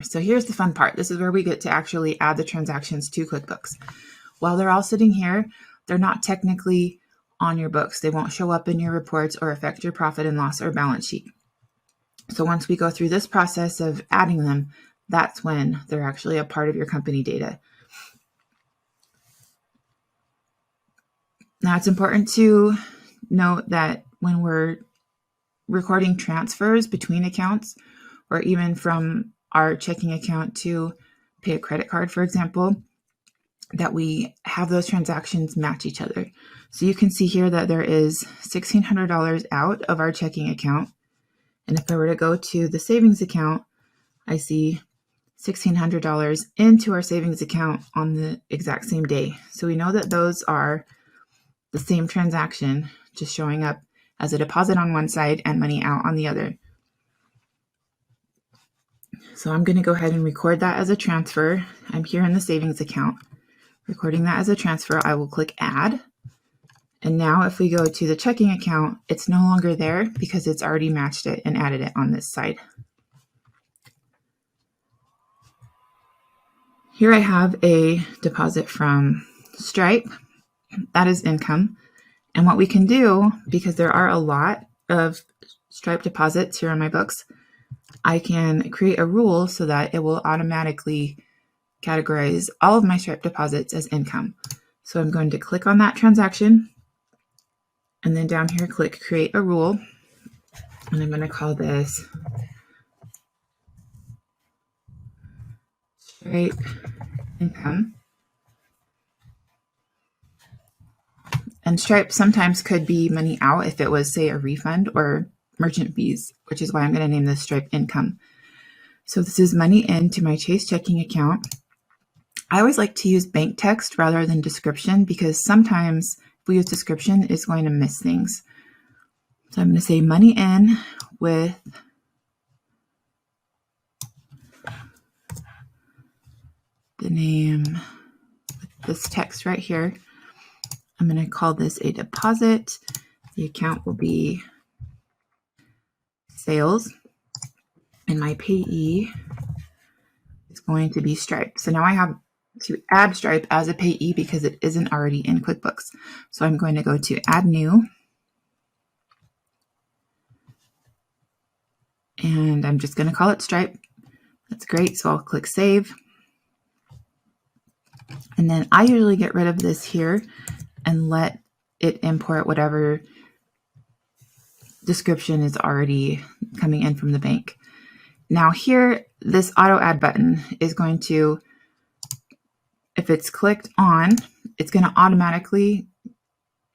So here's the fun part. This is where we get to actually add the transactions to QuickBooks. While they're all sitting here, they're not technically on your books. They won't show up in your reports or affect your profit and loss or balance sheet. So once we go through this process of adding them, that's when they're actually a part of your company data. Now it's important to note that when we're recording transfers between accounts, or even from our checking account to pay a credit card, for example, that we have those transactions match each other. So you can see here that there is $1,600 out of our checking account. And if I were to go to the savings account, I see $1,600 into our savings account on the exact same day. So we know that those are the same transaction, just showing up as a deposit on one side and money out on the other. So I'm going to go ahead and record that as a transfer. I'm here in the savings account. Recording that as a transfer, I will click add. And now if we go to the checking account, it's no longer there because it's already matched it and added it on this side. Here I have a deposit from Stripe. That is income. And what we can do, because there are a lot of Stripe deposits here on my books, I can create a rule so that it will automatically categorize all of my Stripe deposits as income. So I'm going to click on that transaction, and then down here, click create a rule. And I'm going to call this Stripe income. And Stripe sometimes could be money out if it was, say, a refund or merchant fees, which is why I'm going to name this Stripe income. So this is money into my Chase checking account. I always like to use bank text rather than description because sometimes if we use description, it's going to miss things. So I'm going to say money in with the name, with this text right here. I'm going to call this a deposit. The account will be sales, and my payee is going to be Stripe. So now I have to add Stripe as a payee because it isn't already in QuickBooks. So I'm going to go to add new, and I'm just going to call it Stripe. That's great. So I'll click save. And then I usually get rid of this here and let it import whatever description is already coming in from the bank. Now here, this auto add button is going to, if it's clicked on, it's going to automatically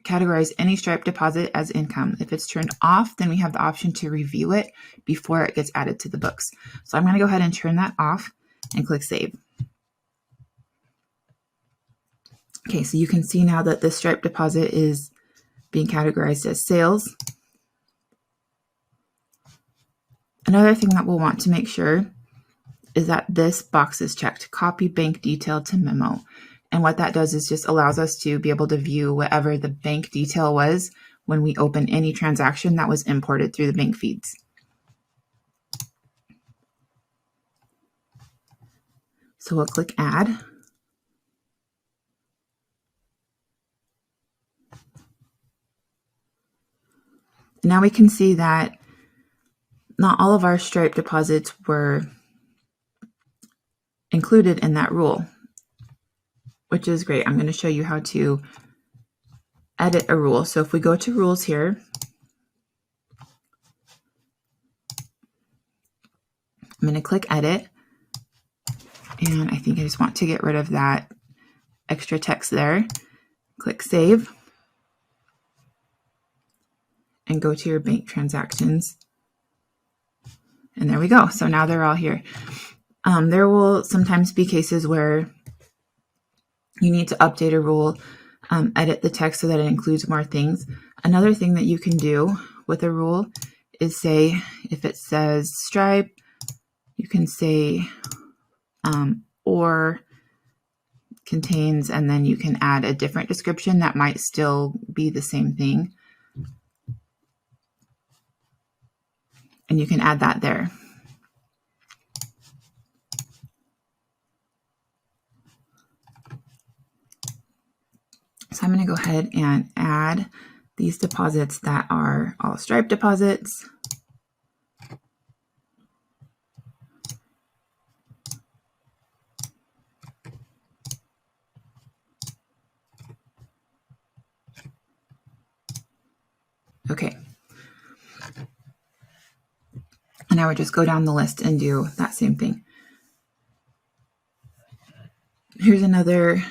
categorize any Stripe deposit as income. If it's turned off, then we have the option to review it before it gets added to the books. So I'm going to go ahead and turn that off and click save. Okay, so you can see now that the Stripe deposit is being categorized as sales. Another thing that we'll want to make sure is that this box is checked, copy bank detail to memo. And what that does is just allows us to be able to view whatever the bank detail was when we open any transaction that was imported through the bank feeds. So we'll click add. Now we can see that not all of our Stripe deposits were included in that rule, which is great. I'm going to show you how to edit a rule. So if we go to rules here, I'm going to click edit. And I think I just want to get rid of that extra text there. Click save. And go to your bank transactions. And there we go. So now they're all here. There will sometimes be cases where you need to update a rule, edit the text so that it includes more things. Another thing that you can do with a rule is say, if it says Stripe, you can say or contains, and then you can add a different description that might still be the same thing. And you can add that there. So I'm going to go ahead and add these deposits that are all Stripe deposits. Okay. And I would just go down the list and do that same thing. Here's another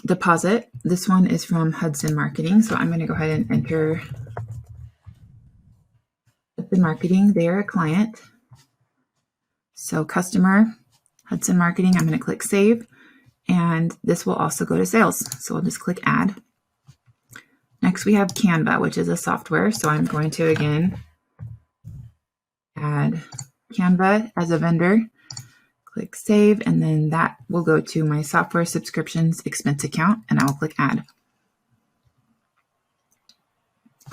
deposit. This one is from Hudson Marketing. So I'm going to go ahead and enter Hudson Marketing. They are a client. So customer, Hudson Marketing, I'm going to click save. And this will also go to sales. So I'll just click add. Next we have Canva, which is a software. So I'm going to again add Canva as a vendor. Click save, and then that will go to my software subscriptions expense account, and I will click add.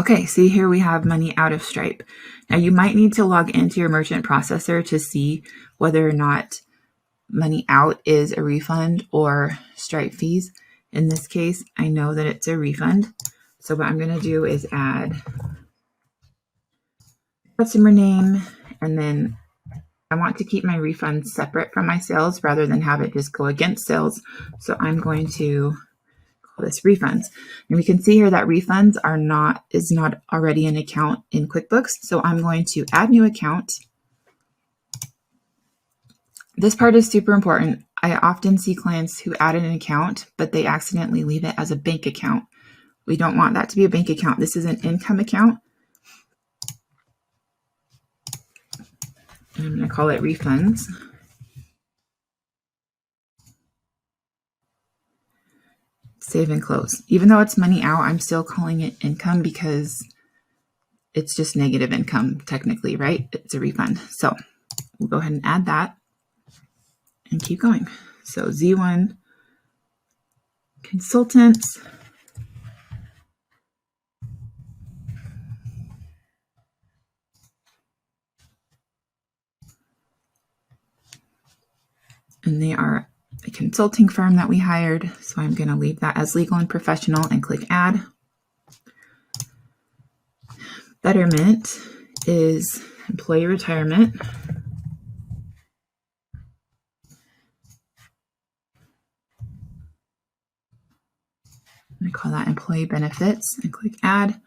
Okay, see here we have money out of Stripe. Now you might need to log into your merchant processor to see whether or not money out is a refund or Stripe fees. In this case, I know that it's a refund. So what I'm going to do is add customer name, and then I want to keep my refunds separate from my sales rather than have it just go against sales. So I'm going to call this refunds. And we can see here that refunds is not already an account in QuickBooks. So I'm going to add new account. This part is super important. I often see clients who added an account, but they accidentally leave it as a bank account. We don't want that to be a bank account. This is an income account. And I'm going to call it refunds. Save and close. Even though it's money out, I'm still calling it income because it's just negative income technically, right? It's a refund. So we'll go ahead and add that and keep going. So Z1 consultants. And they are a consulting firm that we hired. So I'm going to leave that as legal and professional and click add. Betterment is employee retirement. I call that employee benefits and click add.